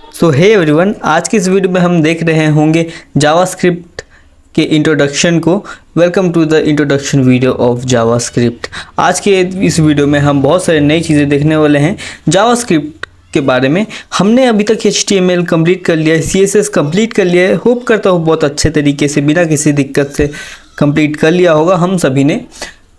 सो hey everyone, आज की इस वीडियो में हम देख रहे होंगे जावास्क्रिप्ट के इंट्रोडक्शन को। Welcome to the introduction video of JavaScript. आज के इस वीडियो में हम बहुत सारी नई चीज़ें देखने वाले हैं जावास्क्रिप्ट के बारे में। हमने अभी तक HTML कंप्लीट कर लिया है, CSS कंप्लीट कर लिया है। होप करता हूँ बहुत अच्छे तरीके से बिना किसी दिक्कत से कंप्लीट कर लिया होगा हम सभी ने।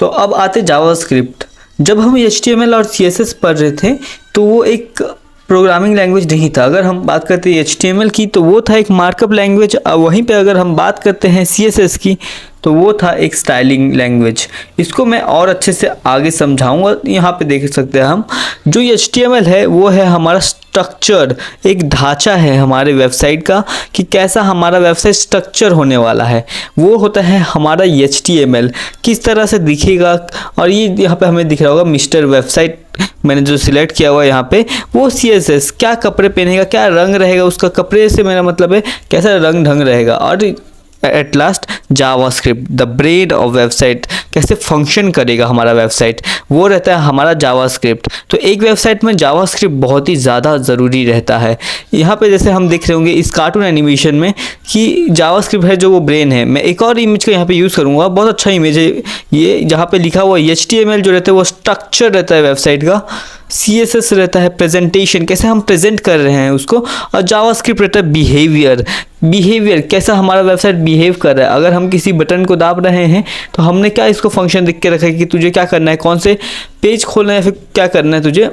तो अब आते जावास्क्रिप्ट। जब हम HTML और CSS पढ़ रहे थे तो वो एक प्रोग्रामिंग लैंग्वेज नहीं था। अगर हम बात करते हैं HTML की तो वो था एक मार्कअप लैंग्वेज, और वहीं पे अगर हम बात करते हैं CSS की तो वो था एक स्टाइलिंग लैंग्वेज। इसको मैं और अच्छे से आगे समझाऊंगा। यहाँ पे देख सकते हैं हम जो HTML है वो है हमारा स्ट्रक्चर, एक ढांचा है हमारे वेबसाइट का कि कैसा हमारा वेबसाइट स्ट्रक्चर होने वाला है। वो होता है हमारा HTML, किस तरह से दिखेगा। और ये यहाँ पे हमें दिख रहा होगा मिस्टर वेबसाइट, मैंने जो सिलेक्ट किया हुआ है यहाँ पे वो CSS, क्या कपड़े पहनेगा, क्या रंग रहेगा उसका, कपड़े से मेरा मतलब है कैसा रंग ढंग रहेगा। और at last JavaScript, the brain of website, कैसे फंक्शन करेगा हमारा वेबसाइट, वो रहता है हमारा जावास्क्रिप्ट। तो एक वेबसाइट में जावास्क्रिप्ट बहुत ही ज़्यादा ज़रूरी रहता है। यहाँ पे जैसे हम देख रहे होंगे इस कार्टून एनिमेशन में कि जावास्क्रिप्ट है जो वो ब्रेन है। मैं एक और इमेज को यहाँ पे यूज़ करूँगा, बहुत अच्छा इमेज है ये, जहाँ पे लिखा हुआ HTML जो रहता है वो स्ट्रक्चर रहता है वेबसाइट का, CSS रहता है प्रेजेंटेशन, कैसे हम प्रेजेंट कर रहे हैं उसको, और जावास्क्रिप्ट रहता है बिहेवियर, कैसा हमारा वेबसाइट बिहेव कर रहा है। अगर हम किसी बटन को दाब रहे हैं तो हमने क्या इसको फंक्शन लिख के रखा है कि तुझे क्या करना है, कौन से पेज खोलना है, फिर क्या करना है तुझे,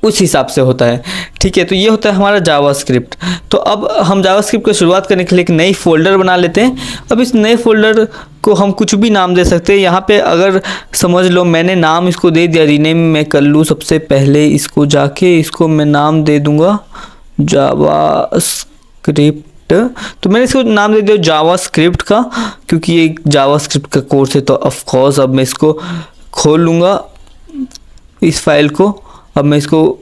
उस हिसाब से होता है। ठीक है, तो ये होता है हमारा जावास्क्रिप्ट। तो अब हम जावास्क्रिप्ट की शुरुआत करने के लिए एक नई फोल्डर बना लेते हैं। अब इस नए फोल्डर को हम कुछ भी नाम दे सकते हैं। यहाँ पे अगर समझ लो मैंने नाम इसको दे दिया, रीनेम मैं कर लूँ। सबसे पहले इसको जाके इसको मैं नाम दे दूँगा जावास्क्रिप्ट। तो मैंने इसको नाम दे दिया जावास्क्रिप्ट का, क्योंकि ये जावास्क्रिप्ट का कोर्स है। तो ऑफ कोर्स अब मैं इसको खोल लूँगा इस फाइल को। अब मैं इसको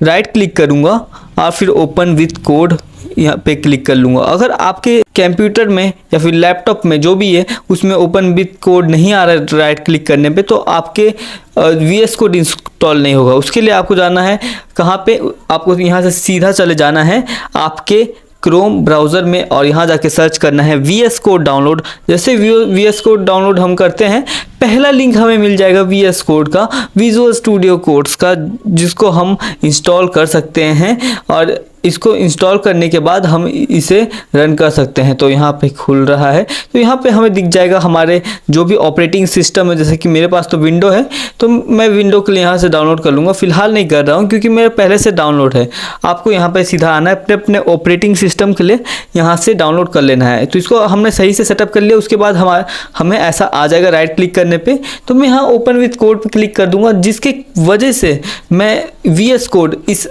राइट क्लिक करूँगा और फिर ओपन विथ कोड यहाँ पे क्लिक कर लूँगा। अगर आपके कंप्यूटर में या फिर लैपटॉप में जो भी है उसमें ओपन विथ कोड नहीं आ रहा है राइट क्लिक करने पे, तो आपके VS कोड इंस्टॉल नहीं होगा। उसके लिए आपको जाना है कहाँ पे, आपको यहाँ से सीधा चले जाना है आपके क्रोम ब्राउज़र में और यहाँ जाके सर्च करना है VS कोड डाउनलोड। जैसे VS कोड डाउनलोड हम करते हैं, पहला लिंक हमें मिल जाएगा VS कोड का, विजुअल स्टूडियो कोड्स का, जिसको हम इंस्टॉल कर सकते हैं। और इसको इंस्टॉल करने के बाद हम इसे रन कर सकते हैं। तो यहाँ पे खुल रहा है, तो यहाँ पे हमें दिख जाएगा हमारे जो भी ऑपरेटिंग सिस्टम है। जैसे कि मेरे पास तो विंडो है, तो मैं विंडो के लिए यहाँ से डाउनलोड कर लूँगा। फिलहाल नहीं कर रहा हूँ क्योंकि मेरे पहले से डाउनलोड है। आपको यहाँ पे सीधा आना है, अपने अपने ऑपरेटिंग सिस्टम के लिए यहाँ से डाउनलोड कर लेना है। तो इसको हमने सही से सेटअप कर लिया। उसके बाद हमें ऐसा आ जाएगा राइट क्लिक करने पे, तो मैं यहाँ ओपन विथ कोड पे क्लिक कर दूंगा, जिसके वजह से मैं VS कोड इस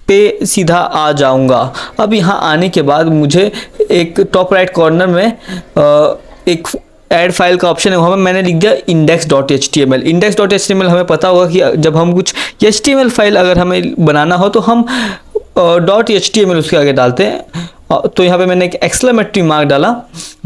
पे सीधा आ जाऊंगा। अब यहाँ आने के बाद मुझे एक टॉप राइट कॉर्नर में एक ऐड फाइल का ऑप्शन है, वहाँ पे मैंने लिख दिया index.html। index.html हमें पता होगा कि जब हम कुछ HTML फाइल अगर हमें बनाना हो तो हम .html उसके आगे डालते हैं। तो यहाँ पे मैंने एक एक्सक्लेमेटरी मार्क डाला,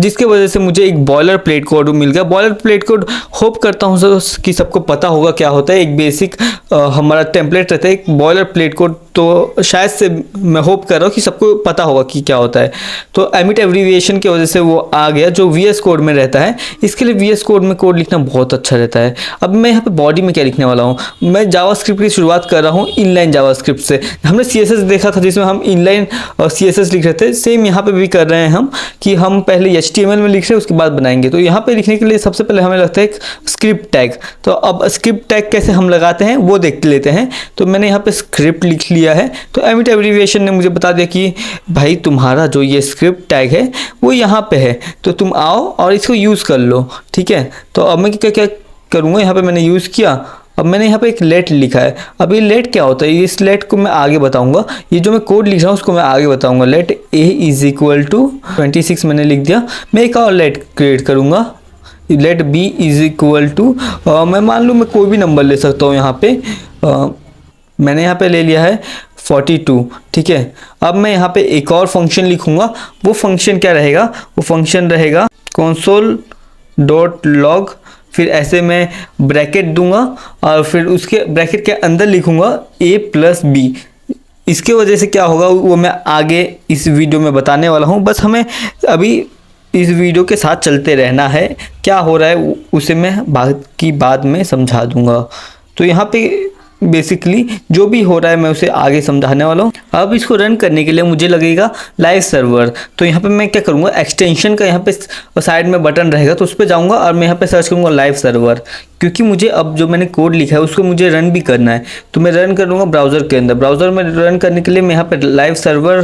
जिसके वजह से मुझे एक बॉयलर प्लेट कोड मिल गया। बॉयलर प्लेट कोड होप करता हूँ कि सबको पता होगा क्या होता है। एक बेसिक हमारा टेम्पलेट रहता है एक बॉयलर प्लेट कोड, तो शायद से मैं होप कर रहा हूँ कि सबको पता होगा कि क्या होता है। तो एमिट एब्रीविएशन की वजह से वो आ गया जो VS कोड में रहता है। इसके लिए VS कोड में कोड लिखना बहुत अच्छा रहता है। अब मैं यहाँ पे बॉडी में क्या लिखने वाला हूँ, मैं जावास्क्रिप्ट की शुरुआत कर रहा हूँ इनलाइन जावास्क्रिप्ट से। हमने CSS देखा था जिसमें हम इनलाइन CSS लिख रहे थे, सेम यहाँ पे भी कर रहे हैं हम कि हम पहले HTML में लिख रहे हैं उसके बाद बनाएंगे। तो यहाँ पे लिखने के लिए सबसे पहले हमें लगता है एक स्क्रिप्ट टैग। तो अब स्क्रिप्ट टैग कैसे हम लगाते हैं वो देख लेते हैं। तो मैंने यहाँ पे स्क्रिप्ट लिख लिया है। तो एमिट एब्रीविएशन ने मुझे बता दिया कि भाई तुम्हारा जो ये स्क्रिप्ट टैग है वो यहाँ पे है, तो तुम आओ और इसको यूज़ कर लो। ठीक है, तो अब मैं क्या क्या करूँगा, यहाँ पे मैंने यूज़ किया। अब मैंने यहाँ पे एक लेट लिखा है। अब ये लेट क्या होता है, इस लेट को मैं आगे बताऊंगा। ये जो मैं कोड लिख रहा हूँ उसको मैं आगे बताऊंगा। लेट A = 26 मैंने लिख दिया। मैं एक और लेट क्रिएट करूँगा, लेट B = मैं मान लूँ मैं कोई भी नंबर ले सकता हूँ। यहाँ पे मैंने यहाँ पे ले लिया है 42। ठीक है, अब मैं यहाँ पे एक और फंक्शन लिखूँगा। वो फंक्शन क्या रहेगा, वो फंक्शन रहेगा console.log। फिर ऐसे मैं ब्रैकेट दूंगा और फिर उसके ब्रैकेट के अंदर लिखूंगा A + B। इसके वजह से क्या होगा वो मैं आगे इस वीडियो में बताने वाला हूँ। बस हमें अभी इस वीडियो के साथ चलते रहना है, क्या हो रहा है उसे मैं बाकी बाद में समझा दूंगा। तो यहाँ पे बेसिकली जो भी हो रहा है मैं उसे आगे समझाने वाला हूँ। अब इसको रन करने के लिए मुझे लगेगा लाइव सर्वर। तो यहाँ पे मैं क्या करूँगा, एक्सटेंशन का यहाँ पे साइड में बटन रहेगा तो उस पर जाऊँगा और मैं यहाँ पे सर्च करूँगा लाइव सर्वर, क्योंकि मुझे अब जो मैंने कोड लिखा है उसको मुझे रन भी करना है। तो मैं रन करूँगा ब्राउज़र के अंदर। ब्राउज़र में रन करने के लिए मैं यहाँ पे लाइव सर्वर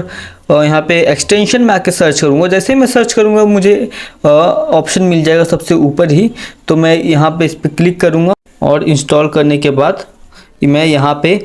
यहाँ पे एक्सटेंशन में आके सर्च करूँगा। जैसे ही मैं सर्च करूँगा मुझे ऑप्शन मिल जाएगा सबसे ऊपर ही। तो मैं यहाँ पे इस पर क्लिक करूँगा और इंस्टॉल करने के बाद मैं यहाँ पे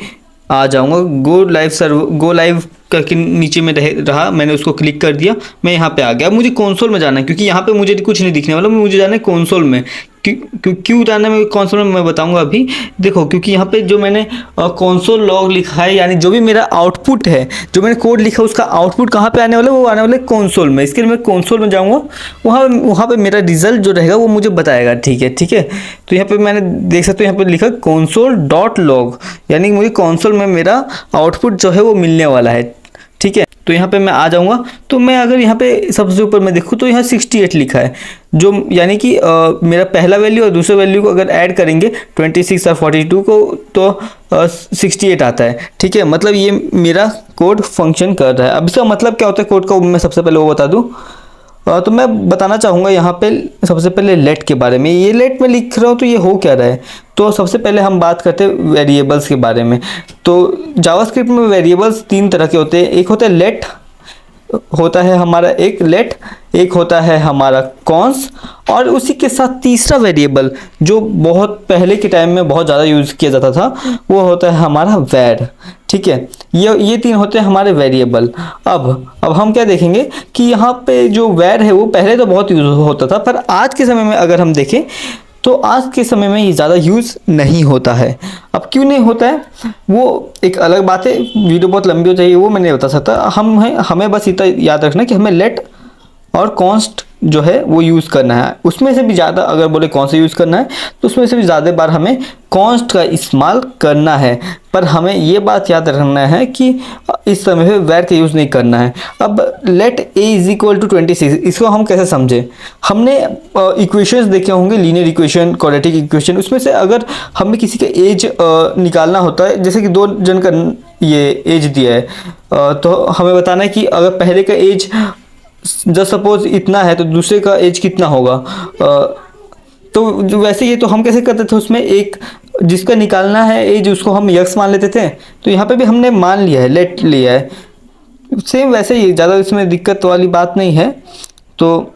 आ जाऊँगा। गो लाइव करके नीचे में रहा, मैंने उसको क्लिक कर दिया, मैं यहाँ पे आ गया। मुझे कंसोल में जाना है क्योंकि यहाँ पे मुझे कुछ नहीं दिखने वाला, मुझे जाना है कंसोल में। क्यों जाना है कंसोल में मैं बताऊंगा अभी। देखो क्योंकि यहाँ पे जो मैंने कंसोल लॉग लिखा है, यानी जो भी मेरा आउटपुट है, जो मैंने कोड लिखा है उसका आउटपुट कहाँ पे आने वाला है, वो आने वाला है कंसोल में। इसके लिए मैं कंसोल में जाऊँगा, वहाँ पे मेरा रिजल्ट जो रहेगा वो मुझे बताएगा। ठीक है। तो यहाँ पे मैंने देख सकते हो यहाँ पे लिखा console.log, यानी मुझे कंसोल में मेरा आउटपुट जो है वो मिलने वाला है। ठीक है, तो यहाँ पे मैं आ जाऊँगा। तो मैं अगर यहाँ पे सबसे ऊपर मैं देखूँ तो यहाँ 68 लिखा है, जो यानी कि मेरा पहला वैल्यू और दूसरे वैल्यू को अगर ऐड करेंगे 26 और 42 को तो 68 आता है। ठीक है, मतलब ये मेरा कोड फंक्शन कर रहा है। अब इसका मतलब क्या होता है कोड का, मैं सबसे पहले वो बता दूँ। तो मैं बताना चाहूँगा यहाँ पे सबसे पहले लेट के बारे में। ये लेट में लिख रहा हूँ तो ये हो क्या रहा है। तो सबसे पहले हम बात करते हैं वेरिएबल्स के बारे में। तो जावास्क्रिप्ट में वेरिएबल्स 3 तरह के होते हैं। एक होता है लेट, होता है हमारा एक लेट, एक होता है हमारा कॉन्स, और उसी के साथ तीसरा वेरिएबल जो बहुत पहले के टाइम में बहुत ज़्यादा यूज़ किया जाता था वो होता है हमारा वैर। ठीक है, ये 3 होते हैं हमारे वेरिएबल। अब हम क्या देखेंगे कि यहाँ पे जो वैर है वो पहले तो बहुत यूज़ होता था, पर आज के समय में अगर हम देखें तो आज के समय में ये ज़्यादा यूज़ नहीं होता है। अब क्यों नहीं होता है वो एक अलग बात है, वीडियो बहुत लंबी हो जाएगी, वो मैं नहीं बता सकता। हमें बस इतना याद रखना कि हमें लेट और कॉन्स्ट जो है वो यूज़ करना है। उसमें से भी ज़्यादा अगर बोले कौन सा यूज़ करना है तो उसमें से भी ज़्यादा बार हमें कॉन्स्ट का इस्तेमाल करना है। पर हमें ये बात याद रखना है कि इस समय पे वैर का यूज़ नहीं करना है। अब लेट a = 26, इसको हम कैसे समझें। हमने इक्वेशंस देखे होंगे, लीनियर इक्वेशन, क्वाड्रेटिक इक्वेशन। उसमें से अगर हमें किसी का एज निकालना होता है, जैसे कि 2 जन का ये एज दिया है, तो हमें बताना है कि अगर पहले का एज जब सपोज इतना है तो दूसरे का एज कितना होगा। तो जो वैसे ये तो हम कैसे करते थे, उसमें एक जिसका निकालना है एज उसको हम यक्स मान लेते थे। तो यहाँ पे भी हमने मान लिया है, लेट लिया है, सेम वैसे ही, ज़्यादा इसमें दिक्कत वाली बात नहीं है। तो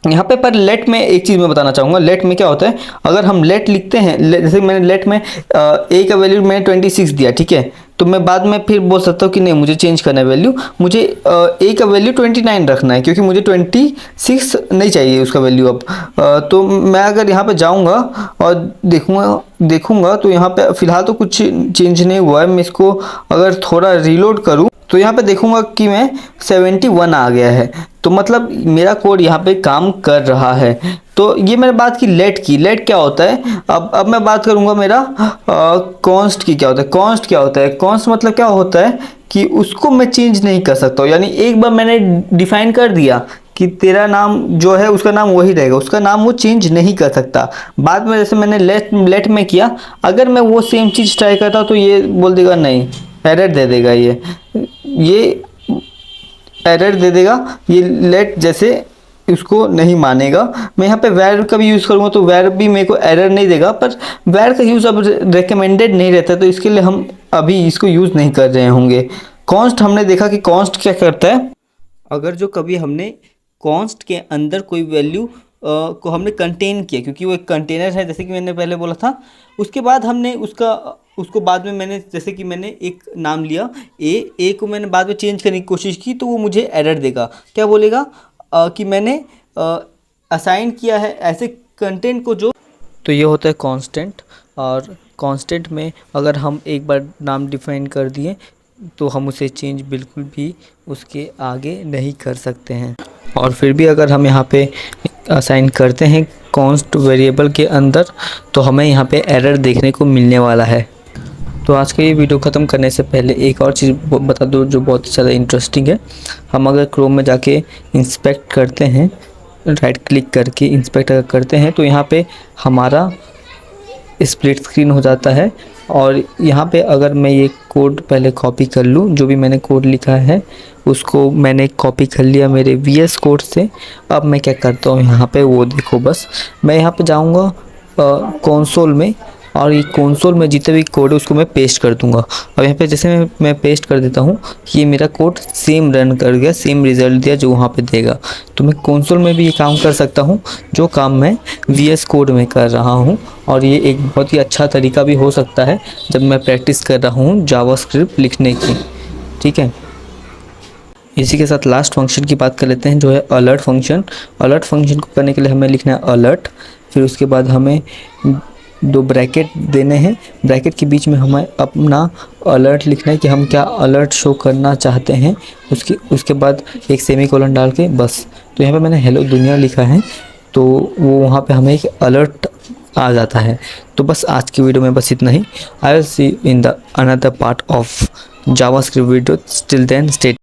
यहाँ पे पर लेट में एक चीज़ मैं बताना चाहूँगा। लेट में क्या होता है, अगर हम लेट लिखते हैं, जैसे मैंने लेट में ए का वैल्यू मैंने 26 दिया, ठीक है, तो मैं बाद में फिर बोल सकता हूँ कि नहीं मुझे चेंज करना है वैल्यू, मुझे ए का वैल्यू 29 रखना है, क्योंकि मुझे 26 नहीं चाहिए उसका वैल्यू अब। तो मैं अगर यहाँ पे जाऊँगा और देखूँगा तो यहाँ पे फ़िलहाल तो कुछ चेंज नहीं हुआ है। मैं इसको अगर थोड़ा रीलोड करूँ तो यहाँ पे देखूँगा कि मैं 71 आ गया है। तो मतलब मेरा कोड यहाँ पे काम कर रहा है। तो ये मैंने बात की लेट की। लेट क्या होता है, अब मैं बात करूँगा मेरा कॉन्स्ट की। क्या होता है कॉन्स्ट, क्या होता है कॉन्स्ट, मतलब क्या होता है कि उसको मैं चेंज नहीं कर सकता हूँ। यानी एक बार मैंने डिफाइन कर दिया कि तेरा नाम जो है उसका नाम वही रहेगा, उसका नाम वो चेंज नहीं कर सकता। बाद में जैसे मैंने लेट में किया, अगर मैं वो सेम चीज़ ट्राई करता तो ये बोल देगा नहीं, एरर दे देगा, ये एरर दे देगा, ये लेट जैसे उसको नहीं मानेगा। मैं यहाँ पे वैर का भी यूज़ करूँगा तो वैर भी मेरे को एरर नहीं देगा, पर वैर का यूज़ अब रिकमेंडेड नहीं रहता, तो इसके लिए हम अभी इसको यूज़ नहीं कर रहे होंगे। कॉन्स्ट हमने देखा कि कॉन्स्ट क्या करता है, अगर जो कभी हमने कॉन्स्ट के अंदर कोई वैल्यू को हमने कंटेन किया, क्योंकि वो एक कंटेनर है जैसे कि मैंने पहले बोला था, उसके बाद हमने उसको बाद में मैंने जैसे कि मैंने एक नाम लिया ए को मैंने बाद में चेंज करने की कोशिश की तो वो मुझे एरर देगा। क्या बोलेगा कि मैंने असाइन किया है ऐसे कंटेंट को जो। तो ये होता है कांस्टेंट, और कांस्टेंट में अगर हम एक बार नाम डिफाइन कर दिए तो हम उसे चेंज बिल्कुल भी उसके आगे नहीं कर सकते हैं। और फिर भी अगर हम यहाँ पे असाइन करते हैं कॉन्स्ट वेरिएबल के अंदर तो हमें यहाँ पे एरर देखने को मिलने वाला है। तो आज का ये वीडियो ख़त्म करने से पहले एक और चीज़ बता दो जो बहुत ज़्यादा इंटरेस्टिंग है। हम अगर क्रोम में जाके इंस्पेक्ट करते हैं, राइट क्लिक करके इंस्पेक्ट अगर करते हैं तो यहाँ पे हमारा स्प्लिट स्क्रीन हो जाता है। और यहाँ पे अगर मैं ये कोड पहले कॉपी कर लूँ, जो भी मैंने कोड लिखा है उसको मैंने कॉपी कर लिया मेरे VS कोड से। अब मैं क्या करता हूँ यहाँ पे वो देखो, बस मैं यहाँ पे जाऊँगा कंसोल में, और ये कंसोल में जितने भी कोड है उसको मैं पेस्ट कर दूंगा। अब यहाँ पे जैसे मैं पेस्ट कर देता हूँ, ये मेरा कोड सेम रन कर गया, सेम रिज़ल्ट दिया जो वहाँ पे देगा। तो मैं कंसोल में भी ये काम कर सकता हूँ जो काम मैं VS कोड में कर रहा हूँ। और ये एक बहुत ही अच्छा तरीका भी हो सकता है जब मैं प्रैक्टिस कर रहा हूँ जावास्क्रिप्ट लिखने की। ठीक है, इसी के साथ लास्ट फंक्शन की बात कर लेते हैं जो है अलर्ट फंक्शन। अलर्ट फंक्शन को करने के लिए हमें लिखना है अलर्ट, फिर उसके बाद हमें 2 ब्रैकेट देने हैं। ब्रैकेट के बीच में हमें अपना अलर्ट लिखना है कि हम क्या अलर्ट शो करना चाहते हैं, उसके बाद एक सेमीकोलन डाल के बस। तो यहाँ पे मैंने हेलो दुनिया लिखा है, तो वो वहाँ पे हमें एक अलर्ट आ जाता है। तो बस आज की वीडियो में बस इतना ही। I will see in the another part of JavaScript video. Till then stay